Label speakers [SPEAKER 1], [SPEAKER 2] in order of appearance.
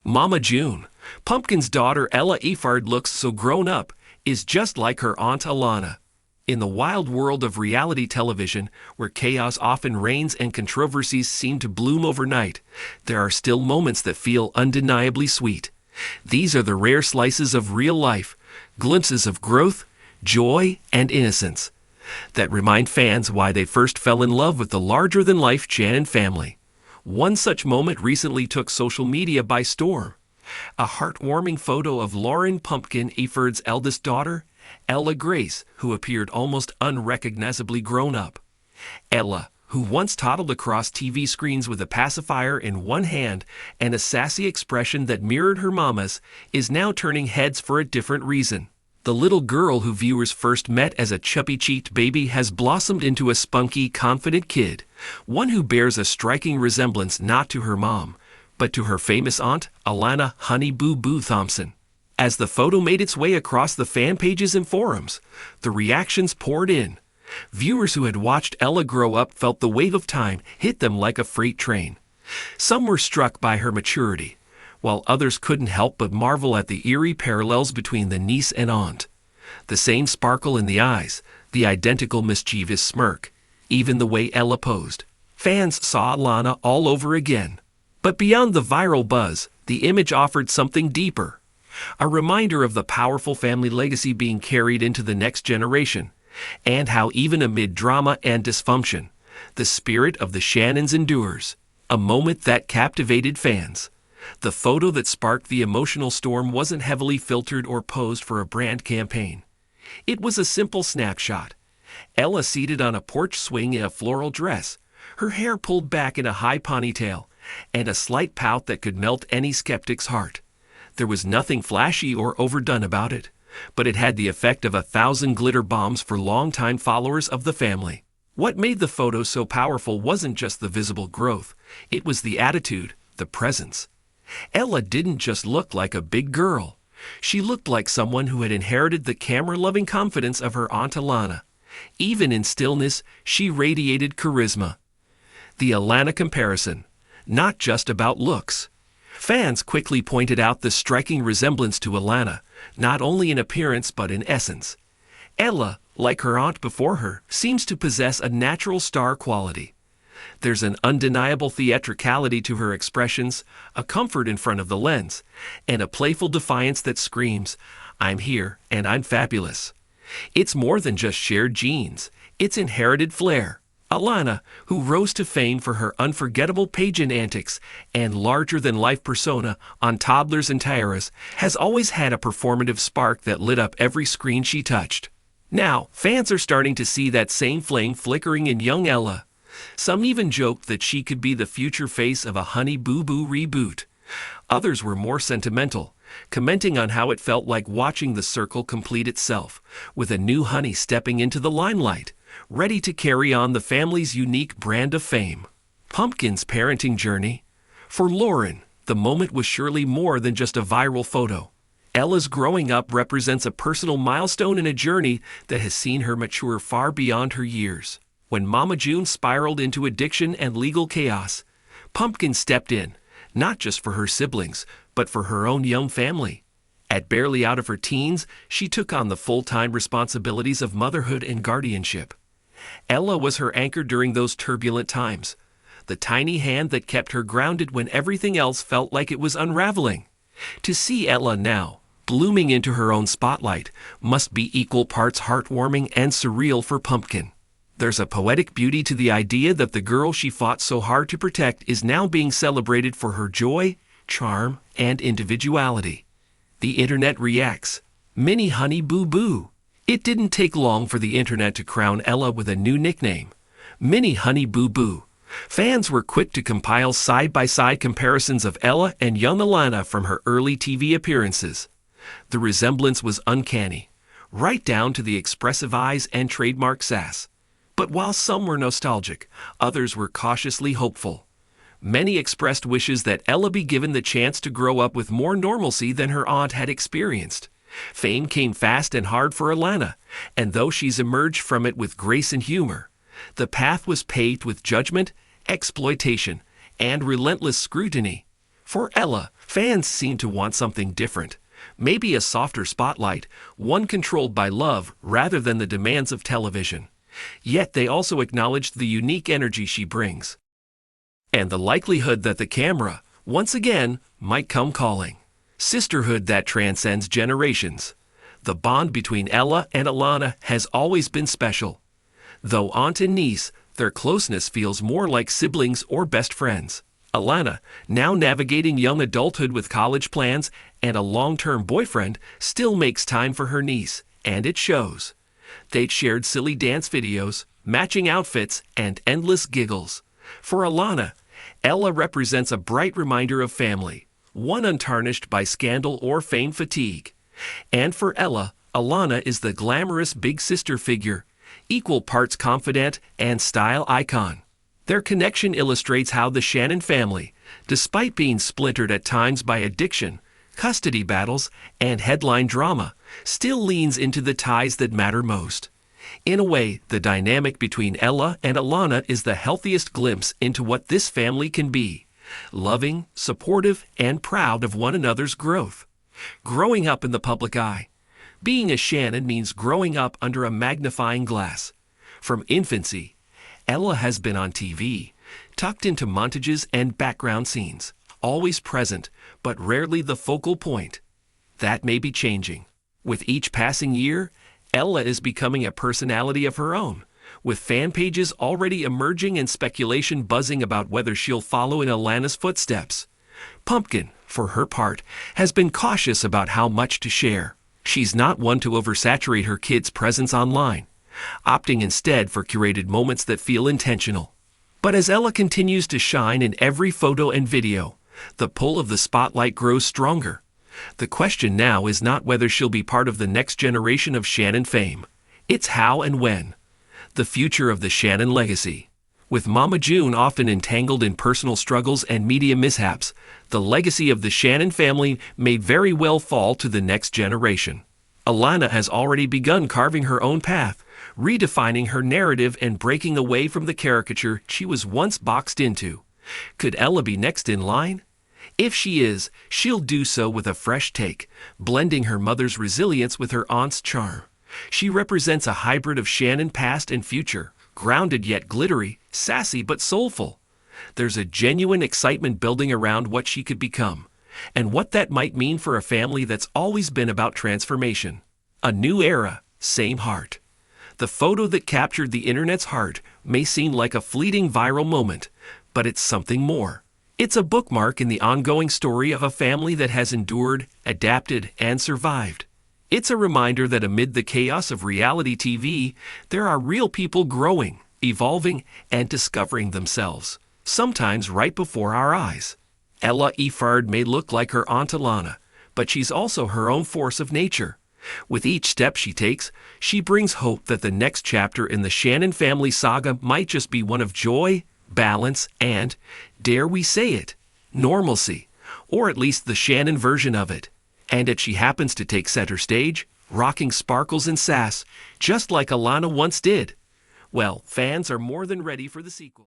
[SPEAKER 1] Mama June, Pumpkin's daughter Ella Efard looks so grown up, is just like her aunt Alana. In the wild world of reality television, where chaos often reigns and controversies seem to bloom overnight, there are still moments that feel undeniably sweet. These are the rare slices of real life, glimpses of growth, joy, and innocence, that remind fans why they first fell in love with the larger-than-life Shannon family. One such moment recently took social media by storm. A heartwarming photo of Lauren Pumpkin Efard's eldest daughter, Ella Grace, who appeared almost unrecognizably grown up. Ella, who once toddled across TV screens with a pacifier in one hand and a sassy expression that mirrored her mama's, is now turning heads for a different reason. The little girl who viewers first met as a chubby-cheeked baby has blossomed into a spunky, confident kid, one who bears a striking resemblance not to her mom, but to her famous aunt, Alana Honey Boo Boo Thompson. As the photo made its way across the fan pages and forums, the reactions poured in. Viewers who had watched Ella grow up felt the wave of time hit them like a freight train. Some were struck by her maturity, while others couldn't help but marvel at the eerie parallels between the niece and aunt. The same sparkle in the eyes, the identical mischievous smirk, even the way Ella posed. Fans saw Alana all over again. But beyond the viral buzz, the image offered something deeper. A reminder of the powerful family legacy being carried into the next generation, and how even amid drama and dysfunction, the spirit of the Shannons endures. A moment that captivated fans. The photo that sparked the emotional storm wasn't heavily filtered or posed for a brand campaign. It was a simple snapshot. Ella seated on a porch swing in a floral dress, her hair pulled back in a high ponytail, and a slight pout that could melt any skeptic's heart. There was nothing flashy or overdone about it, but it had the effect of 1,000 glitter bombs for longtime followers of the family. What made the photo so powerful wasn't just the visible growth, it was the attitude, the presence. Ella didn't just look like a big girl. She looked like someone who had inherited the camera-loving confidence of her Aunt Alana. Even in stillness, she radiated charisma. The Alana comparison, not just about looks. Fans quickly pointed out the striking resemblance to Alana, not only in appearance but in essence. Ella, like her aunt before her, seems to possess a natural star quality. There's an undeniable theatricality to her expressions, a comfort in front of the lens, and a playful defiance that screams, "I'm here and I'm fabulous." It's more than just shared genes, it's inherited flair. Alana, who rose to fame for her unforgettable pageant antics and larger-than-life persona on Toddlers and Tiaras, has always had a performative spark that lit up every screen she touched. Now, fans are starting to see that same flame flickering in young Ella. Some even joked that she could be the future face of a Honey Boo Boo reboot. Others were more sentimental, commenting on how it felt like watching the circle complete itself, with a new Honey stepping into the limelight, ready to carry on the family's unique brand of fame. Pumpkin's parenting journey. For Lauren, the moment was surely more than just a viral photo. Ella's growing up represents a personal milestone in a journey that has seen her mature far beyond her years. When Mama June spiraled into addiction and legal chaos, Pumpkin stepped in, not just for her siblings, but for her own young family. At barely out of her teens, she took on the full-time responsibilities of motherhood and guardianship. Ella was her anchor during those turbulent times, the tiny hand that kept her grounded when everything else felt like it was unraveling. To see Ella now, blooming into her own spotlight, must be equal parts heartwarming and surreal for Pumpkin. There's a poetic beauty to the idea that the girl she fought so hard to protect is now being celebrated for her joy, charm, and individuality. The internet reacts. Mini Honey Boo Boo. It didn't take long for the internet to crown Ella with a new nickname, Mini Honey Boo Boo. Fans were quick to compile side-by-side comparisons of Ella and young Alana from her early TV appearances. The resemblance was uncanny, right down to the expressive eyes and trademark sass. But while some were nostalgic, others were cautiously hopeful. Many expressed wishes that Ella be given the chance to grow up with more normalcy than her aunt had experienced. Fame came fast and hard for Alana, and though she's emerged from it with grace and humor, the path was paved with judgment, exploitation, and relentless scrutiny. For Ella, fans seem to want something different. Maybe a softer spotlight, one controlled by love rather than the demands of television. Yet they also acknowledged the unique energy she brings, and the likelihood that the camera, once again, might come calling. Sisterhood that transcends generations. The bond between Ella and Alana has always been special. Though aunt and niece, their closeness feels more like siblings or best friends. Alana, now navigating young adulthood with college plans and a long-term boyfriend, still makes time for her niece, and it shows. They'd shared silly dance videos, matching outfits, and endless giggles. For Alana, Ella represents a bright reminder of family, one untarnished by scandal or fame fatigue. And for Ella, Alana is the glamorous big sister figure, equal parts confidant and style icon. Their connection illustrates how the Shannon family, despite being splintered at times by addiction, custody battles, and headline drama, still leans into the ties that matter most. In a way, the dynamic between Ella and Alana is the healthiest glimpse into what this family can be: loving, supportive, and proud of one another's growth. Growing up in the public eye. Being a Shannon means growing up under a magnifying glass. From infancy, Ella has been on TV, tucked into montages and background scenes, always present, but rarely the focal point. That may be changing. With each passing year, Ella is becoming a personality of her own, with fan pages already emerging and speculation buzzing about whether she'll follow in Alana's footsteps. Pumpkin, for her part, has been cautious about how much to share. She's not one to oversaturate her kids' presence online, opting instead for curated moments that feel intentional. But as Ella continues to shine in every photo and video, the pull of the spotlight grows stronger. The question now is not whether she'll be part of the next generation of Shannon fame. It's how and when. The future of the Shannon legacy. With Mama June often entangled in personal struggles and media mishaps, the legacy of the Shannon family may very well fall to the next generation. Alana has already begun carving her own path, redefining her narrative and breaking away from the caricature she was once boxed into. Could Ella be next in line? If she is, she'll do so with a fresh take, blending her mother's resilience with her aunt's charm. She represents a hybrid of Shannon past and future, grounded yet glittery, sassy but soulful. There's a genuine excitement building around what she could become, and what that might mean for a family that's always been about transformation. A new era, same heart. The photo that captured the internet's heart may seem like a fleeting viral moment, but it's something more. It's a bookmark in the ongoing story of a family that has endured, adapted, and survived. It's a reminder that amid the chaos of reality TV, there are real people growing, evolving, and discovering themselves, sometimes right before our eyes. Ella Ifard may look like her Aunt Alana, but she's also her own force of nature. With each step she takes, she brings hope that the next chapter in the Shannon family saga might just be one of joy, balance, and, dare we say it, normalcy, or at least the Shannon version of it. And if she happens to take center stage, rocking sparkles and sass, just like Alana once did, well, fans are more than ready for the sequel.